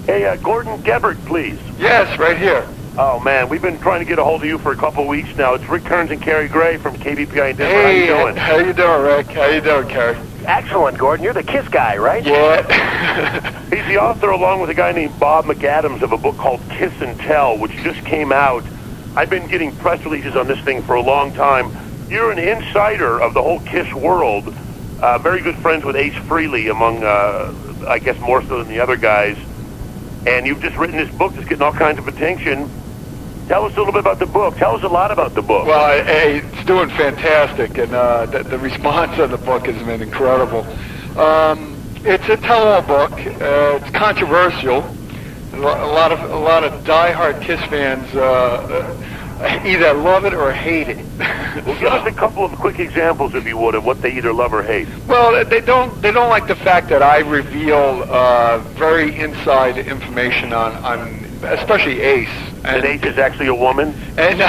Hey, Gordon Gebert, please. Yes, right here. Oh, man, we've been trying to get a hold of you for a couple of weeks now. It's Rick Kearns and Carrie Gray from KBPI in Denver. Hey, how you doing? How you doing, Rick? How you doing, Carrie? Excellent, Gordon. You're the KISS guy, right? Yeah. He's the author, along with a guy named Bob McAdams, of a book called Kiss and Tell, which just came out. I've been getting press releases on this thing for a long time. You're an insider of the whole KISS world. Very good friends with Ace Frehley, among, I guess, more so than the other guys. And you've just written this book that's getting all kinds of attention. Tell us a little bit about the book. Tell us a lot about the book. Well, hey, it's doing fantastic, and the response on the book has been incredible. It's a tell-all book. It's controversial. A lot of diehard KISS fans either love it or hate it. Well, give us a couple of quick examples, if you would, of what they either love or hate. Well, they don't like the fact that I reveal very inside information on especially Ace. And Ace is actually a woman? And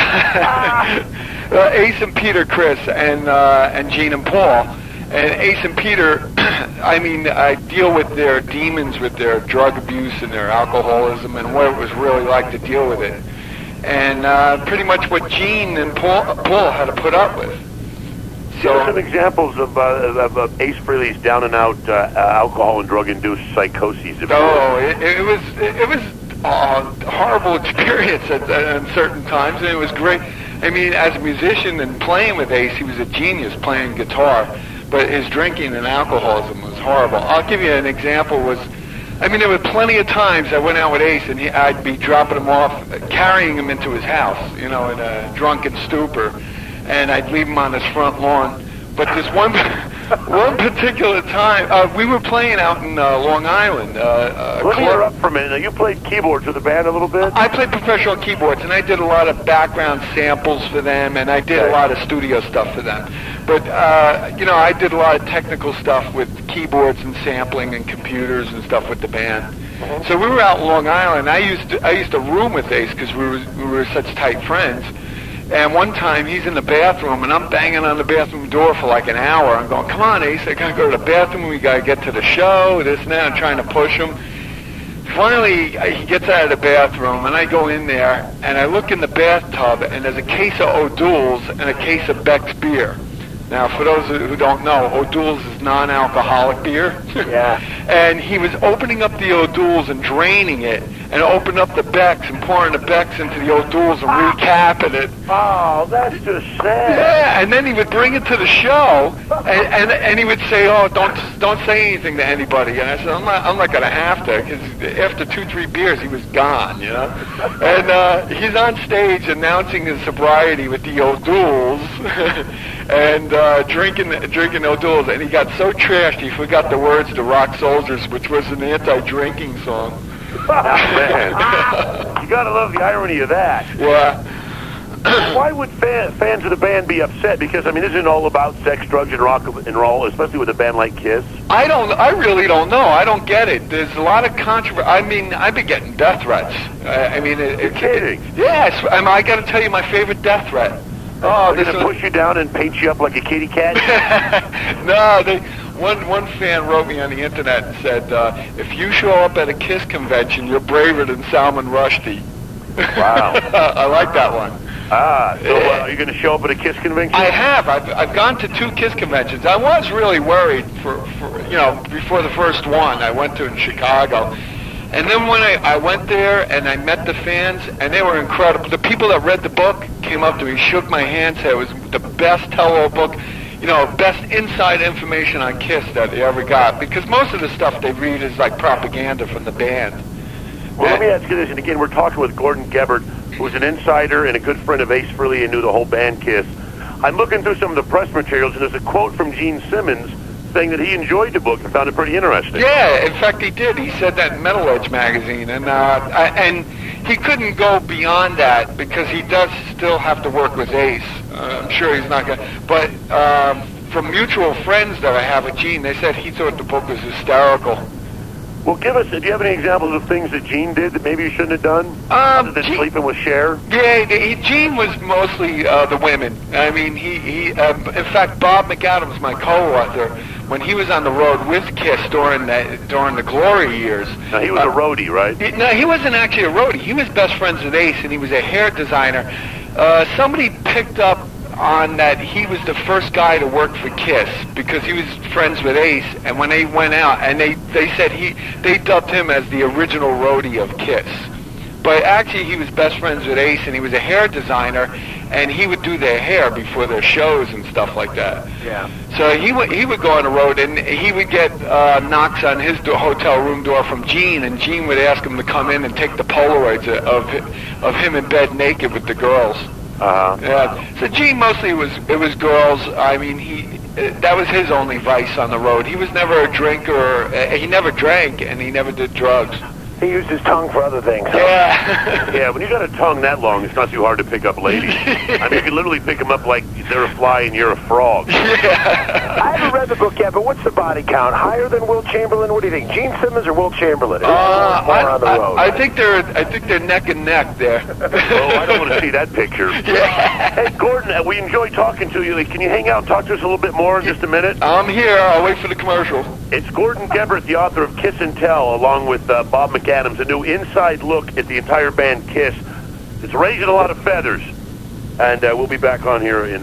Ace and Peter, Criss, and Gene and Paul. And Ace and Peter, I mean, I deal with their demons, with their drug abuse and their alcoholism, and what it was really like to deal with it. And pretty much what Gene and Paul had to put up with. Give us some examples of Ace Frehley's down-and-out alcohol and drug-induced psychoses. It was a horrible experience at certain times, and it was great. I mean, as a musician and playing with Ace, he was a genius playing guitar, but his drinking and alcoholism was horrible. I'll give you an example. There were plenty of times I went out with Ace, and I'd be dropping him off, carrying him into his house, in a drunken stupor, and I'd leave him on his front lawn. But this one particular time, we were playing out in Long Island. Let me interrupt for a minute. Now, you played keyboards with the band a little bit? I played professional keyboards, and I did a lot of background samples for them, and I did a lot of studio stuff for them. But, I did a lot of technical stuff with keyboards and sampling and computers and stuff with the band. So we were out in Long Island. I used to room with Ace because we were such tight friends. And one time, he's in the bathroom, and I'm banging on the bathroom door for like an hour. I'm going, come on, Ace, I gotta go to the bathroom. We gotta get to the show, this and that. I'm trying to push him. Finally, he gets out of the bathroom, and I go in there, and I look in the bathtub, and there's a case of O'Doul's and a case of Beck's beer. Now, for those who don't know, O'Doul's is non-alcoholic beer. Yeah. And he was opening up the O'Doul's and draining it, and opening up the Beck's and pouring the Beck's into the O'Doul's and recapping it. Oh, that's just sad. Yeah, and then he would bring it to the show, and he would say, "Oh, don't say anything to anybody." And I said, "I'm not going to have to," because after 2-3 beers, he was gone, And he's on stage announcing his sobriety with the O'Doul's. And drinking O'Doul's, and he got so trashed he forgot the words to Rock Soldiers, which was an anti-drinking song. Man, you gotta love the irony of that. Yeah. Why would fans of the band be upset? Because isn't it all about sex, drugs, and rock and roll, especially with a band like KISS? I really don't know. I don't get it. There's a lot of controversy. I've been getting death threats. You're kidding? Yes. I got to tell you my favorite death threat. Oh, they're going to push you down and paint you up like a kitty cat? No, one fan wrote me on the internet and said, if you show up at a KISS convention, you're braver than Salman Rushdie. Wow. I like that one. So are you going to show up at a KISS convention? I have. I've gone to 2 KISS conventions. I was really worried for before the first one I went to in Chicago. And then when I went there and I met the fans, and they were incredible. The people that read the book came up to me, shook my hand, said it was the best tell-all book, best inside information on KISS that they ever got. Because most of the stuff they read is like propaganda from the band. Well, let me ask you this, and again, we're talking with Gordon Gebert, who's an insider and a good friend of Ace Frehley and knew the whole band KISS. I'm looking through some of the press materials, and there's a quote from Gene Simmons saying that he enjoyed the book and found it pretty interesting. Yeah, in fact, he did. He said that in Metal Edge magazine, and he couldn't go beyond that because he does still have to work with Ace. I'm sure he's not going to. But from mutual friends that I have with Gene, they said he thought the book was hysterical. Well, do you have any examples of things that Gene did that maybe you shouldn't have done? Other than sleeping with Cher? Yeah, Gene was mostly the women. I mean, in fact, Bob McAdams, my co-author, when he was on the road with KISS during the glory years. Now, he was a roadie, right? No, he wasn't actually a roadie. He was best friends with Ace, and he was a hair designer. Somebody picked up on that he was the first guy to work for KISS because he was friends with Ace, and when they went out, and they said they dubbed him as the original roadie of KISS. But actually, he was best friends with Ace, and he was a hair designer, and he would do their hair before their shows and stuff like that. Yeah. So he would go on the road, and he would get knocks on his hotel room door from Gene, and Gene would ask him to come in and take the Polaroids of him in bed naked with the girls. Yeah. So Gene mostly it was girls. I mean, that was his only vice on the road. He was never a drinker. He never drank, and he never did drugs. He used his tongue for other things. Yeah. Yeah, when you got a tongue that long, it's not too hard to pick up ladies. I mean, you can literally pick them up like they're a fly and you're a frog. Yeah. I haven't read the book yet, but what's the body count? Higher than Wilt Chamberlain? What do you think? Gene Simmons or Wilt Chamberlain? I think they're neck and neck there. Oh, I don't want to see that picture. Yeah. Hey, Gordon, we enjoy talking to you. Can you hang out and talk to us a little bit more in just a minute? I'm here. I'll wait for the commercial. It's Gordon Gebert, the author of Kiss and Tell, along with Bob McAdams, a new inside look at the entire band KISS. It's raising a lot of feathers. And we'll be back on here in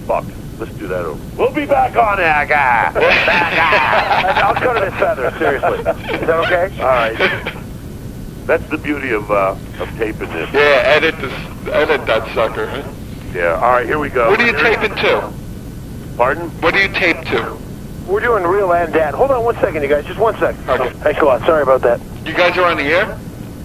fuck. Let's do that over. We'll be back on that guy. I'll cut it in feathers, seriously. Is that okay? All right. That's the beauty of taping this. Yeah, edit that sucker. Huh? Yeah, all right, here we go. What are you taping to? Pardon? What do you tape to? We're doing real and dad. Hold on 1 second, you guys. Just 1 second. Okay. Thanks a lot. Sorry about that. You guys are on the air?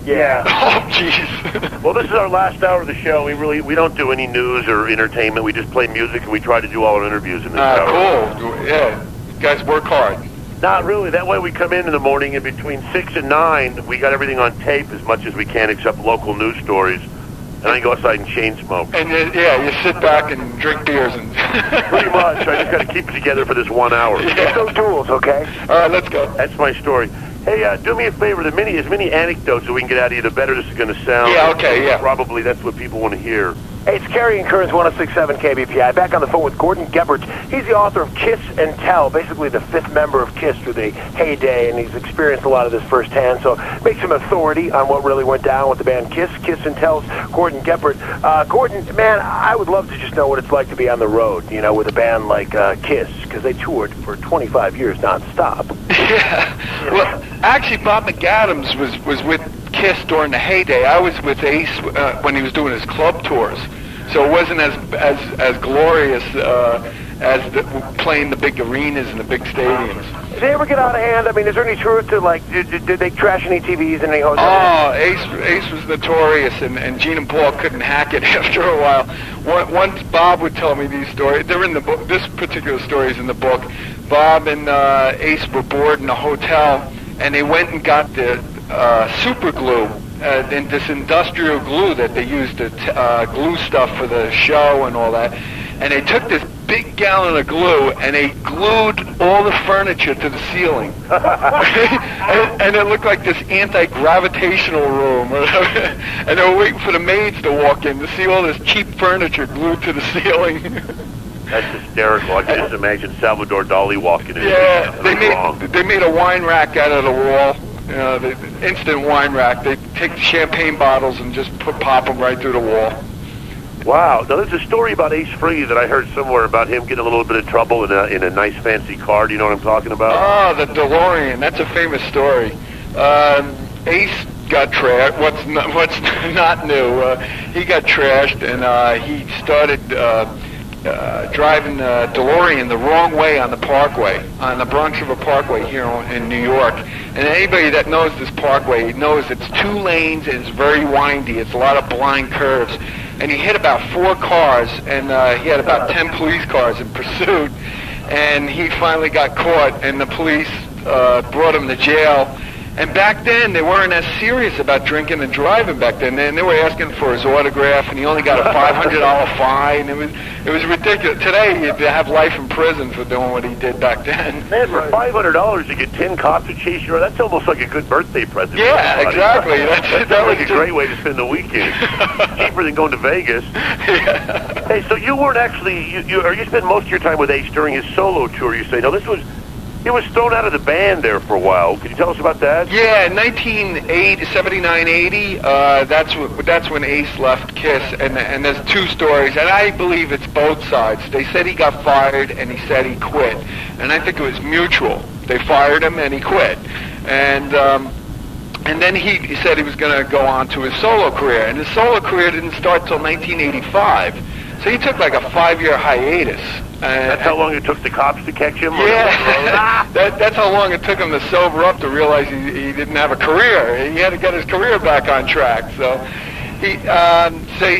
Yeah. Oh, jeez. Well, this is our last hour of the show. We don't do any news or entertainment. We just play music, and we try to do all our interviews in this hour. Cool. Yeah. You guys work hard. Not really. That way we come in the morning, and between 6 and 9, we got everything on tape as much as we can, except local news stories. And then go outside and chain smoke. And you sit back and drink beers and. Pretty much. I just got to keep it together for this 1 hour. Yeah. Those duels, okay? All right, let's go. That's my story. Hey, do me a favor. As many anecdotes that we can get out of you, the better this is going to sound. Yeah, okay, yeah. Probably that's what people want to hear. Hey, it's Kerry and Kearns, 106.7 KBPI. Back on the phone with Gordon Gebert. He's the author of Kiss and Tell, basically the fifth member of KISS through the heyday, and he's experienced a lot of this firsthand, so makes him authority on what really went down with the band KISS. Kiss and Tell's Gordon Gebert. Gordon, man, I would love to just know what it's like to be on the road, with a band like KISS, because they toured for 25 years nonstop. Yeah. Well, actually, Bob McAdams was with KISS during the heyday. I was with Ace when he was doing his club tours, so it wasn't as glorious as playing the big arenas and the big stadiums. Did they ever get out of hand? I mean, is there any truth to, did they trash any TVs in any hotels? Oh, Ace was notorious, and Gene and Paul couldn't hack it after a while. Once Bob would tell me these stories. They're in the book. This particular story is in the book. Bob and Ace were bored in a hotel, and they went and got the super glue, and this industrial glue that they used to glue stuff for the show and all that. And they took this big gallon of glue and they glued all the furniture to the ceiling. and it looked like this anti-gravitational room. And they were waiting for the maids to walk in to see all this cheap furniture glued to the ceiling. That's hysterical. I can just imagine Salvador Dali walking in. Yeah, they made a wine rack out of the wall. The instant wine rack. They take the champagne bottles and just pop them right through the wall. Wow. Now, there's a story about Ace Frehley that I heard somewhere about him getting a little bit of trouble in a nice fancy car. Do you know what I'm talking about? Oh, the DeLorean. That's a famous story. Ace got trashed. What's not new? He got trashed, and he started driving the DeLorean the wrong way on the Parkway, on the Bronx River Parkway here in New York. And anybody that knows this parkway knows it's 2 lanes and it's very windy. It's a lot of blind curves. And he hit about 4 cars, and he had about 10 police cars in pursuit. And he finally got caught, and the police brought him to jail. And back then, they weren't as serious about drinking and driving back then. They were asking for his autograph, and he only got a $500 fine. It was ridiculous. Today, you'd have life in prison for doing what he did back then. Man, for $500 you get 10 cops to chase you around. That's almost like a good birthday present. Yeah, exactly. That was a great way to spend the weekend. Cheaper than going to Vegas. Yeah. Hey, so you weren't actually, you spent most of your time with Ace during his solo tour, you say. Now, he was thrown out of the band there for a while. Can you tell us about that? Yeah, in 1979-80, that's when Ace left KISS, and there's two stories, and I believe it's both sides. They said he got fired, and he said he quit, and I think it was mutual. They fired him, and he quit, and then he said he was going to go on to his solo career, and his solo career didn't start till 1985, so he took like a 5-year hiatus. That's how long it took the cops to catch him? Yeah, that's how long it took him to sober up to realize he didn't have a career. He had to get his career back on track. So he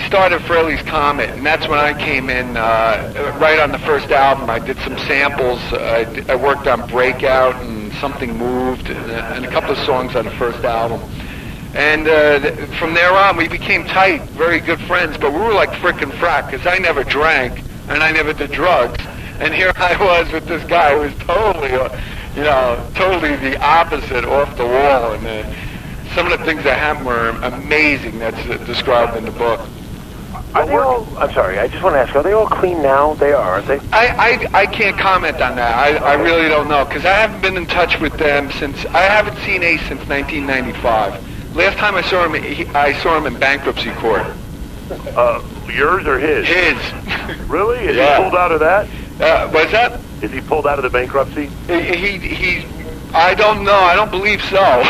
started Frehley's Comet, and that's when I came in right on the first album. I did some samples. I worked on Breakout and Something Moved and a couple of songs on the first album. And from there on, we became tight, very good friends, but we were like frickin' frack, because I never drank. And I never did drugs, and here I was with this guy who was totally, totally the opposite, off the wall. And some of the things that happened were amazing. That's described in the book. Are they all? I'm sorry. I just want to ask. Are they all clean now? They are, aren't they? I can't comment on that. I really don't know, because I haven't been in touch with them since. I haven't seen Ace since 1995. Last time I saw him in bankruptcy court. Yours or his? His. Really? Is Yeah. he pulled out of that? What's that? Is he pulled out of the bankruptcy? He I don't know. I don't believe so.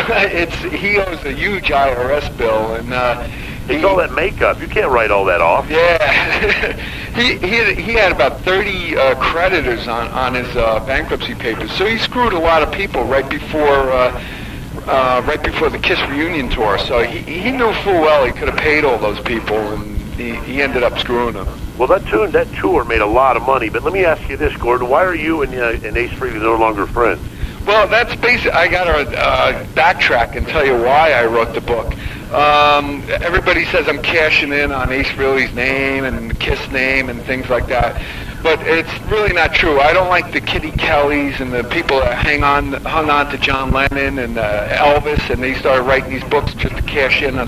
He owes a huge IRS bill, and It's all that makeup. You can't write all that off. Yeah. he had about 30 creditors on his bankruptcy papers, so he screwed a lot of people right before the KISS reunion tour. So he knew full well he could have paid all those people, and he ended up screwing them. Well, that tour made a lot of money. But let me ask you this, Gordon: why are you and Ace Frehley no longer friends? Well, that's basically. I got to backtrack and tell you why I wrote the book. Everybody says I'm cashing in on Ace Frehley's name and the KISS name and things like that. But it's really not true. I don't like the Kitty Kellys and the people that hung on to John Lennon and Elvis, and they started writing these books just to cash in on